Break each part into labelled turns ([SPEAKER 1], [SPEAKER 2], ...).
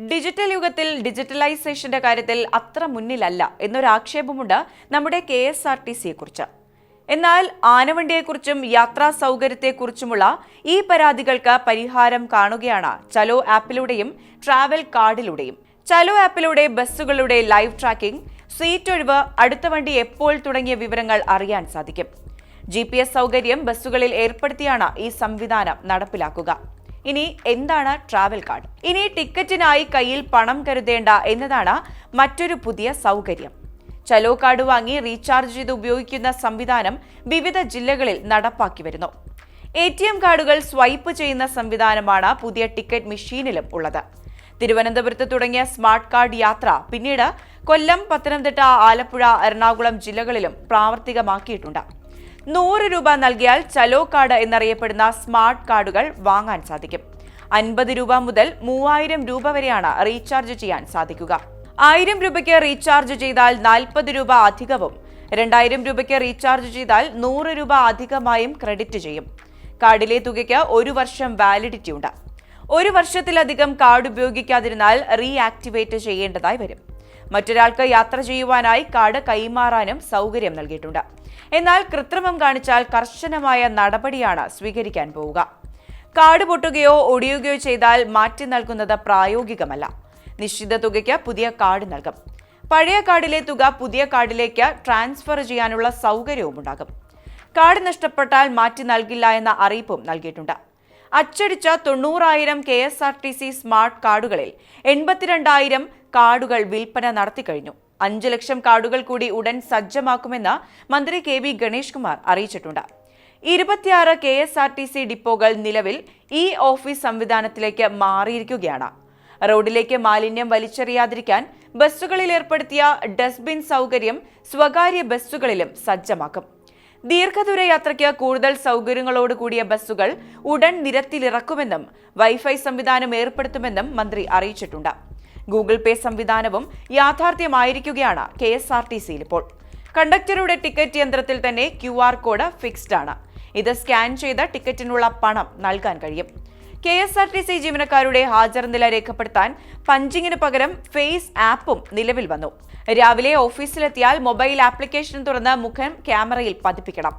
[SPEAKER 1] Digital യുഗത്തിൽ ഡിജിറ്റലൈസേഷന്റെ കാര്യത്തിൽ അത്ര മുന്നിലല്ല എന്നൊരു ആക്ഷേപമുണ്ട് നമ്മുടെ KSRTC-യെക്കുറിച്ച്. എന്നാൽ ആനവണ്ടിയെക്കുറിച്ചും യാത്രാ സൗകര്യത്തെക്കുറിച്ചുമുള്ള ഈ പരാതികൾക്ക് പരിഹാരം കാണുകയാണ് ചലോ ആപ്പിലൂടെയും ട്രാവൽ കാർഡിലൂടെയും. ചലോ ആപ്പിലൂടെ ബസ്സുകളുടെ ലൈവ് ട്രാക്കിംഗ്, സീറ്റ് ഒഴിവ്, അടുത്ത വണ്ടി എപ്പോൾ തുടങ്ങിയ വിവരങ്ങൾ അറിയാൻ സാധിക്കും. GPS സൗകര്യം ബസ്സുകളിൽ ഏർപ്പെടുത്തിയാണ് ഈ സംവിധാനം നടപ്പിലാക്കുക. ഇനി എന്താണ് ട്രാവൽ കാർഡ്? ഇനി ടിക്കറ്റിനായി കയ്യിൽ പണം കരുതേണ്ട എന്നതാണ് മറ്റൊരു പുതിയ സൗകര്യം. ചലോ കാർഡ് വാങ്ങി റീചാർജ് ചെയ്ത് ഉപയോഗിക്കുന്ന സംവിധാനം വിവിധ ജില്ലകളിൽ നടപ്പാക്കി വരുന്നു. ATM കാർഡുകൾ സ്വൈപ്പ് ചെയ്യുന്ന സംവിധാനമാണ് പുതിയ ടിക്കറ്റ് മെഷീനിലും ഉള്ളത്. തിരുവനന്തപുരത്ത് തുടങ്ങിയ സ്മാർട്ട് കാർഡ് യാത്ര പിന്നീട് കൊല്ലം, പത്തനംതിട്ട, ആലപ്പുഴ, എറണാകുളം ജില്ലകളിലും പ്രാവർത്തികമാക്കിയിട്ടുണ്ട്. 100 രൂപ നൽകിയാൽ ചലോ കാർഡ് എന്നറിയപ്പെടുന്ന സ്മാർട്ട് കാർഡുകൾ വാങ്ങാൻ സാധിക്കും. 50 രൂപ മുതൽ 3000 രൂപ വരെയാണ് റീചാർജ് ചെയ്യാൻ സാധിക്കുക. 1000 രൂപയ്ക്ക് റീചാർജ് ചെയ്താൽ 40 രൂപ അധികവും, 2000 രൂപയ്ക്ക് റീചാർജ് ചെയ്താൽ 100 രൂപ അധികമായും ക്രെഡിറ്റ് ചെയ്യും. കാർഡിലെ തുകയ്ക്ക് 1 വർഷം വാലിഡിറ്റി ഉണ്ട്. 1 വർഷത്തിലധികം കാർഡ് ഉപയോഗിക്കാതിരുന്നാൽ റീആക്ടിവേറ്റ് ചെയ്യേണ്ടതായി വരും. മറ്റൊരാൾക്ക് യാത്ര ചെയ്യുവാനായി കാർഡ് കൈമാറാനും സൗകര്യം നൽകിയിട്ടുണ്ട്. എന്നാൽ കൃത്രിമം കാണിച്ചാൽ കർശനമായ നടപടിയാണ് സ്വീകരിക്കാൻ പോവുക. കാർഡ് പൊട്ടുകയോ ഒടിയുകയോ ചെയ്താൽ മാറ്റി നൽകുന്നത് പ്രായോഗികമല്ല. നിശ്ചിത തുകയ്ക്ക് പുതിയ കാർഡ് നൽകും. പഴയ കാർഡിലെ തുക പുതിയ കാർഡിലേക്ക് ട്രാൻസ്ഫർ ചെയ്യാനുള്ള സൗകര്യവും ഉണ്ടാകും. കാർഡ് നഷ്ടപ്പെട്ടാൽ മാറ്റി നൽകില്ല എന്ന അറിയിപ്പും നൽകിയിട്ടുണ്ട്. അച്ചടിച്ച 90,000 KSRTC സ്മാർട്ട് കാർഡുകളിൽ 82,000 കാർഡുകൾ വിൽപ്പന നടത്തിക്കഴിഞ്ഞു. 5 ലക്ഷം കാർഡുകൾ കൂടി ഉടൻ സജ്ജമാക്കുമെന്ന് മന്ത്രി KV ഗണേഷ് കുമാർ അറിയിച്ചിട്ടുണ്ട്. 26 KSRTC ഡിപ്പോകൾ നിലവിൽ ഈ ഓഫീസ് സംവിധാനത്തിലേക്ക് മാറിയിരിക്കുകയാണ്. റോഡിലേക്ക് മാലിന്യം വലിച്ചെറിയാതിരിക്കാൻ ബസ്സുകളിൽ ഏർപ്പെടുത്തിയ ഡസ്റ്റ്ബിൻ സൗകര്യം സ്വകാര്യ ബസ്സുകളിലും സജ്ജമാക്കും. ദീർഘദൂര യാത്രയ്ക്ക് കൂടുതൽ സൗകര്യങ്ങളോട് കൂടിയ ബസ്സുകൾ ഉടൻ നിരത്തിലിറക്കുമെന്നും വൈഫൈ സംവിധാനം ഏർപ്പെടുത്തുമെന്നും മന്ത്രി അറിയിച്ചിട്ടുണ്ട്. ഗൂഗിൾ പേ സംവിധാനവും യാഥാർത്ഥ്യമായിരിക്കുകയാണ് KSRTC-യിൽ ഇപ്പോൾ. കണ്ടക്ടറുടെ ടിക്കറ്റ് യന്ത്രത്തിൽ തന്നെ QR കോഡ് ഫിക്സ്ഡ് ആണ്. ഇത് സ്കാൻ ചെയ്ത് ടിക്കറ്റിനുള്ള പണം നൽകാൻ കഴിയും. KSRTC ജീവനക്കാരുടെ ഹാജർ നില രേഖപ്പെടുത്താൻ പഞ്ചിങ്ങിന് പകരം ഫേസ് ആപ്പും നിലവിൽ വന്നു. രാവിലെ ഓഫീസിലെത്തിയാൽ മൊബൈൽ ആപ്ലിക്കേഷൻ തുറന്ന് മുഖം ക്യാമറയിൽ പതിപ്പിക്കണം.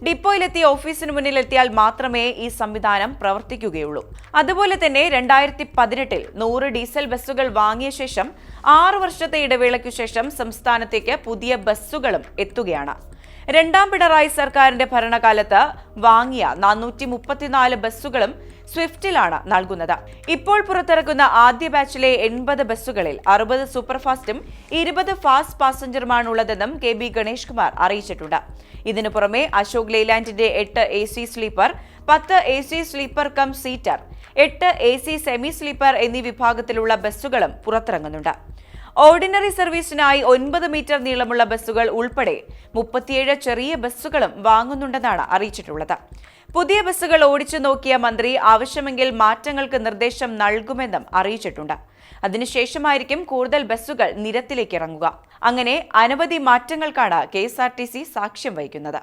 [SPEAKER 1] ഡിപ്പോയിലെത്തി ഓഫീസിന് മുന്നിലെത്തിയാൽ മാത്രമേ ഈ സംവിധാനം പ്രവർത്തിക്കുകയുള്ളൂ. അതുപോലെ തന്നെ 2018-ൽ 100 ഡീസൽ ബസ്സുകൾ വാങ്ങിയ ശേഷം 6 വർഷത്തെ ഇടവേളയ്ക്കു ശേഷം സംസ്ഥാനത്തേക്ക് പുതിയ ബസ്സുകളും എത്തുകയാണ്. രണ്ടാം പിണറായി സർക്കാരിന്റെ ഭരണകാലത്ത് വാങ്ങിയ 434 ബസ്സുകളും സ്വിഫ്റ്റിലാണ് നൽകുന്നത്. ഇപ്പോൾ പുറത്തിറക്കുന്ന ആദ്യ ബാച്ചിലെ 80 ബസ്സുകളിൽ 60 സൂപ്പർഫാസ്റ്റും 20 ഫാസ്റ്റ് പാസഞ്ചറുമാണുള്ളതെന്നും KV ഗണേഷ് കുമാർ അറിയിച്ചിട്ടുണ്ട്. ഇതിനു പുറമെ അശോക് ലെയ്ലാൻഡിന്റെ 8 AC sleeper, 10 AC sleeper cum seater, 8 AC semi sleeper എന്നീ വിഭാഗത്തിലുള്ള ബസ്സുകളും പുറത്തിറങ്ങുന്നുണ്ട്. ഓർഡിനറി സർവീസിനായി 9 മീറ്റർ നീളമുള്ള ബസ്സുകൾ ഉൾപ്പെടെ 37 ചെറിയ ബസ്സുകളും വാങ്ങുന്നുണ്ടെന്നാണ് അറിയിച്ചിട്ടുള്ളത്. പുതിയ ബസ്സുകൾ ഓടിച്ചു നോക്കിയ മന്ത്രി ആവശ്യമെങ്കിൽ മാറ്റങ്ങൾക്ക് നിർദ്ദേശം നൽകുമെന്നും അറിയിച്ചിട്ടുണ്ട്. അതിനുശേഷമായിരിക്കും കൂടുതൽ ബസ്സുകൾ നിരത്തിലേക്ക് ഇറങ്ങുക. അങ്ങനെ അനവധി മാറ്റങ്ങൾക്കാണ് KSRTC സാക്ഷ്യം വഹിക്കുന്നത്.